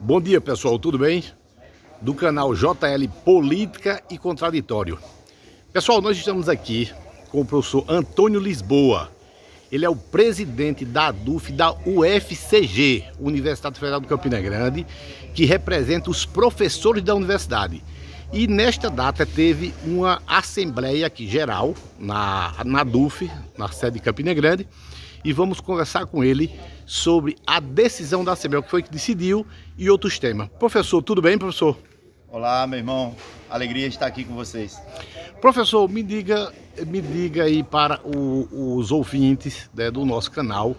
Bom dia, pessoal, tudo bem? Do canal JL Política e Contraditório. Pessoal, nós estamos aqui com o professor Antônio Lisboa. Ele é o presidente da ADUF da UFCG, Universidade Federal do Campina Grande, que representa os professores da universidade. E nesta data teve uma assembleia aqui geral na ADUF, na sede de Campina Grande, e vamos conversar com ele sobre a decisão da Assembleia, o que foi que decidiu e outros temas. Professor, tudo bem, professor? Olá, meu irmão. Alegria estar aqui com vocês. Professor, me diga aí para os ouvintes, né, do nosso canal,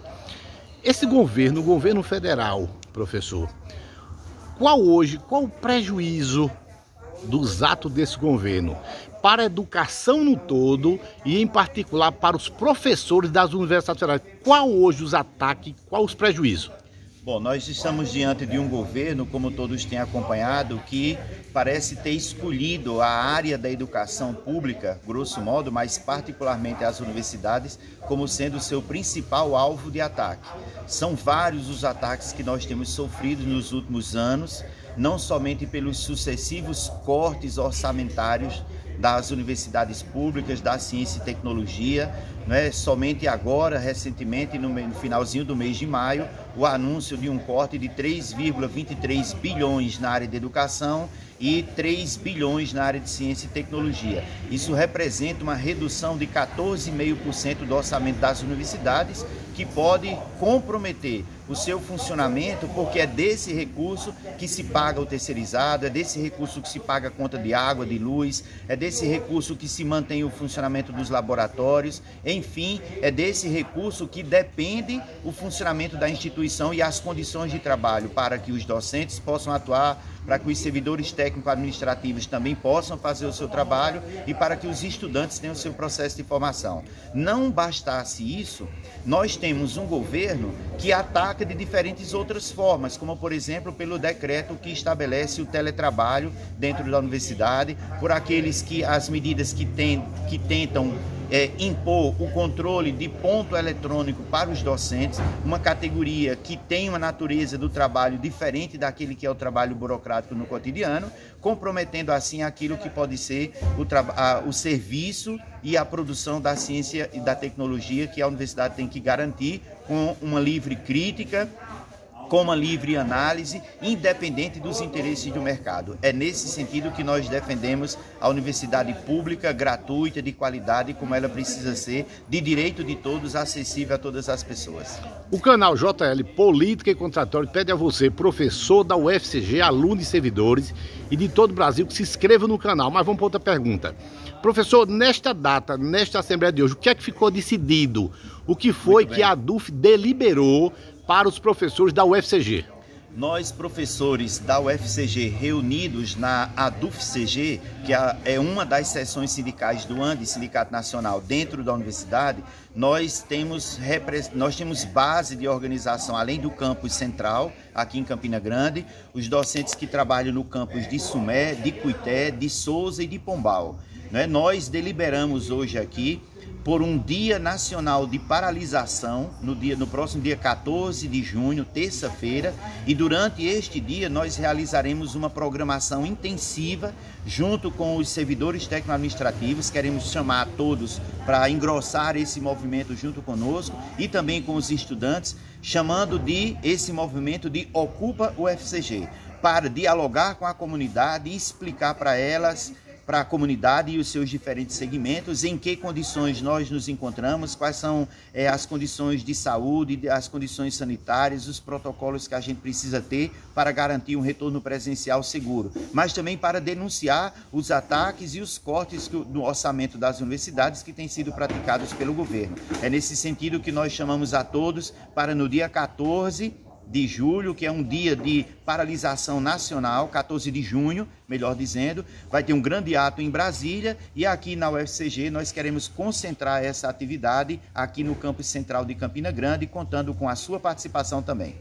esse governo, o governo federal, professor, qual o prejuízo dos atos desse governo para a educação no todo e em particular para os professores das universidades federais? Qual hoje os ataques, qual os prejuízos? Bom, nós estamos diante de um governo, como todos têm acompanhado, que parece ter escolhido a área da educação pública, grosso modo, mas particularmente as universidades, como sendo o seu principal alvo de ataque. São vários os ataques que nós temos sofrido nos últimos anos, não somente pelos sucessivos cortes orçamentários das universidades públicas, da ciência e tecnologia, não é? Somente agora, recentemente, no finalzinho do mês de maio, o anúncio de um corte de 3,23 bilhões na área de educação e 3 bilhões na área de ciência e tecnologia. Isso representa uma redução de 14,5% do orçamento das universidades, que pode comprometer o seu funcionamento, porque é desse recurso que se paga o terceirizado, é desse recurso que se paga a conta de água, de luz, é desse recurso que se mantém o funcionamento dos laboratórios, enfim, é desse recurso que depende o funcionamento da instituição e as condições de trabalho para que os docentes possam atuar, para que os servidores técnico-administrativos também possam fazer o seu trabalho e para que os estudantes tenham o seu processo de formação. Não bastasse isso, nós temos um governo que ataca de diferentes outras formas, como por exemplo pelo decreto que estabelece o teletrabalho dentro da universidade, por aqueles que as medidas que tentam impor o controle de ponto eletrônico para os docentes, uma categoria que tem uma natureza do trabalho diferente daquele que é o trabalho burocrático no cotidiano, comprometendo assim aquilo que pode ser o serviço e a produção da ciência e da tecnologia que a universidade tem que garantir com uma livre crítica, com uma livre análise, independente dos interesses do mercado. É nesse sentido que nós defendemos a universidade pública, gratuita, de qualidade, como ela precisa ser, de direito de todos, acessível a todas as pessoas. O canal JL Política e Contraditório pede a você, professor da UFCG, aluno e servidores e de todo o Brasil, que se inscreva no canal. Mas vamos para outra pergunta. Professor, nesta data, nesta Assembleia de hoje, o que é que ficou decidido? O que foi que a ADUF deliberou para os professores da UFCG? Nós, professores da UFCG, reunidos na ADUFCG, que é uma das seções sindicais do ANDE, Sindicato Nacional, dentro da universidade, nós temos base de organização, além do campus central, aqui em Campina Grande, os docentes que trabalham no campus de Sumé, de Cuité, de Souza e de Pombal. Nós deliberamos hoje aqui por um dia nacional de paralisação no próximo dia 14 de junho, terça-feira, e durante este dia nós realizaremos uma programação intensiva junto com os servidores técnico-administrativos. Queremos chamar a todos para engrossar esse movimento junto conosco e também com os estudantes, chamando esse movimento de Ocupa UFCG, para dialogar com a comunidade e explicar para elas, para a comunidade e os seus diferentes segmentos, em que condições nós nos encontramos, quais são as condições de saúde, as condições sanitárias, os protocolos que a gente precisa ter para garantir um retorno presencial seguro, mas também para denunciar os ataques e os cortes no orçamento das universidades que têm sido praticados pelo governo. É nesse sentido que nós chamamos a todos para no dia 14 de julho, que é um dia de paralisação nacional, 14 de junho, melhor dizendo, vai ter um grande ato em Brasília e aqui na UFCG nós queremos concentrar essa atividade aqui no campus central de Campina Grande, contando com a sua participação também.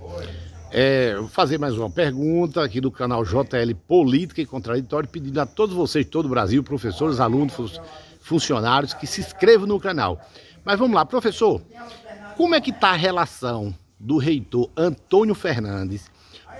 Vou fazer mais uma pergunta aqui do canal JL Política e Contraditório, pedindo a todos vocês, todo o Brasil, professores, alunos, funcionários, que se inscrevam no canal. Mas vamos lá, professor, como é que está a relação do reitor Antônio Fernandes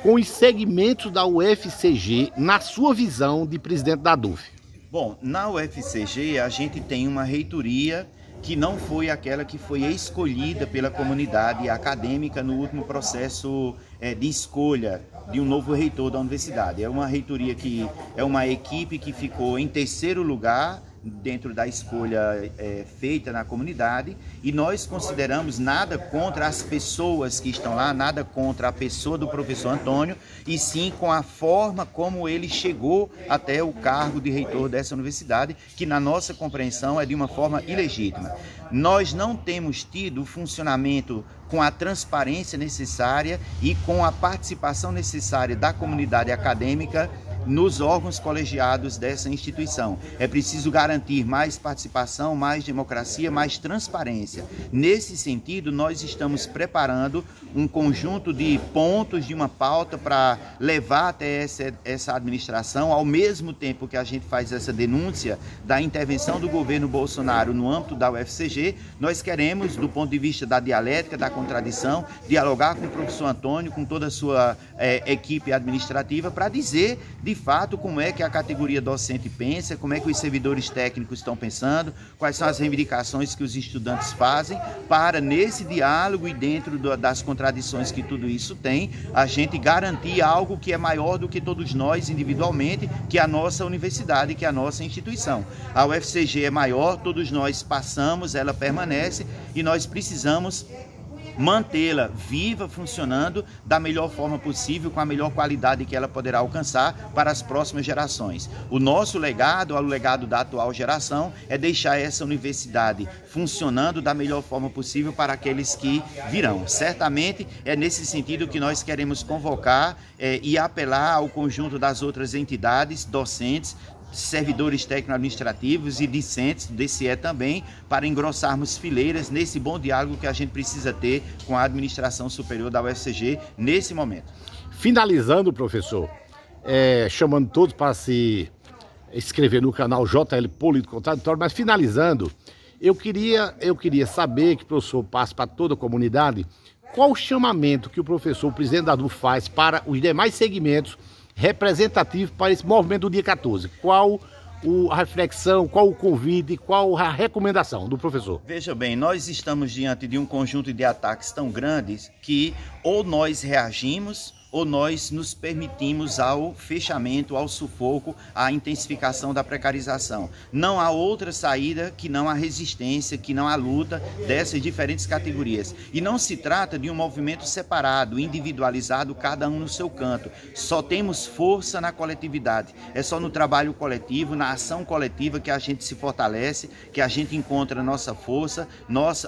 com os segmentos da UFCG na sua visão de presidente da DUF? Bom, na UFCG a gente tem uma reitoria que não foi aquela que foi escolhida pela comunidade acadêmica no último processo de escolha de um novo reitor da universidade. É uma reitoria que é uma equipe que ficou em terceiro lugar dentro da escolha feita na comunidade, e nós consideramos nada contra as pessoas que estão lá, nada contra a pessoa do professor Antônio, e sim com a forma como ele chegou até o cargo de reitor dessa universidade, que na nossa compreensão é de uma forma ilegítima. Nós não temos tido o funcionamento com a transparência necessária e com a participação necessária da comunidade acadêmica nos órgãos colegiados dessa instituição. É preciso garantir mais participação, mais democracia, mais transparência. Nesse sentido, nós estamos preparando um conjunto de pontos de uma pauta para levar até essa administração, ao mesmo tempo que a gente faz essa denúncia da intervenção do governo Bolsonaro no âmbito da UFCG. Nós queremos, do ponto de vista da dialética, da contradição, dialogar com o professor Antônio, com toda a sua equipe administrativa, para dizer de fato como é que a categoria docente pensa, como é que os servidores técnicos estão pensando, quais são as reivindicações que os estudantes fazem, para nesse diálogo e dentro das contradições que tudo isso tem, a gente garantir algo que é maior do que todos nós individualmente, que é a nossa universidade, que é a nossa instituição. A UFCG é maior, todos nós passamos, ela permanece, e nós precisamos mantê-la viva, funcionando da melhor forma possível, com a melhor qualidade que ela poderá alcançar para as próximas gerações. O nosso legado, o legado da atual geração, é deixar essa universidade funcionando da melhor forma possível para aqueles que virão. Certamente é nesse sentido que nós queremos convocar e apelar ao conjunto das outras entidades docentes, servidores técnico-administrativos e discentes do DCE também, para engrossarmos fileiras nesse bom diálogo que a gente precisa ter com a administração superior da UFCG nesse momento. Finalizando, professor, chamando todos para se inscrever no canal JL Político Contraditório, mas finalizando, eu queria saber que o professor passe para toda a comunidade qual o chamamento que o professor, o presidente da DUF, faz para os demais segmentos representativo para esse movimento do dia 14. Qual a reflexão, qual o convite, qual a recomendação do professor? Veja bem, nós estamos diante de um conjunto de ataques tão grandes que ou nós reagimos ou nós nos permitimos ao fechamento, ao sufoco, à intensificação da precarização. Não há outra saída que não a resistência, que não a luta dessas diferentes categorias. E não se trata de um movimento separado, individualizado, cada um no seu canto. Só temos força na coletividade. É só no trabalho coletivo, na ação coletiva que a gente se fortalece, que a gente encontra a nossa força,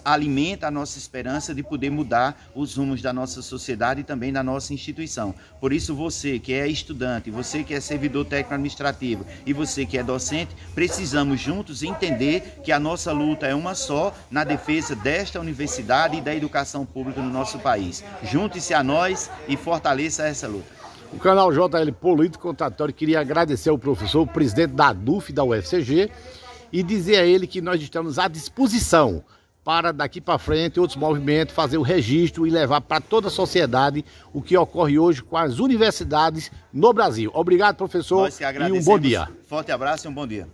alimenta a nossa esperança de poder mudar os rumos da nossa sociedade e também da nossa instituição. Por isso, você que é estudante, você que é servidor técnico-administrativo e você que é docente, precisamos juntos entender que a nossa luta é uma só na defesa desta universidade e da educação pública no nosso país. Junte-se a nós e fortaleça essa luta. O canal JL Político Contraditório queria agradecer ao professor, o presidente da DUF da UFCG, e dizer a ele que nós estamos à disposição para daqui para frente outros movimentos, fazer o registro e levar para toda a sociedade o que ocorre hoje com as universidades no Brasil. Obrigado, professor, Nós que agradecemos. E um bom dia. Forte abraço e um bom dia.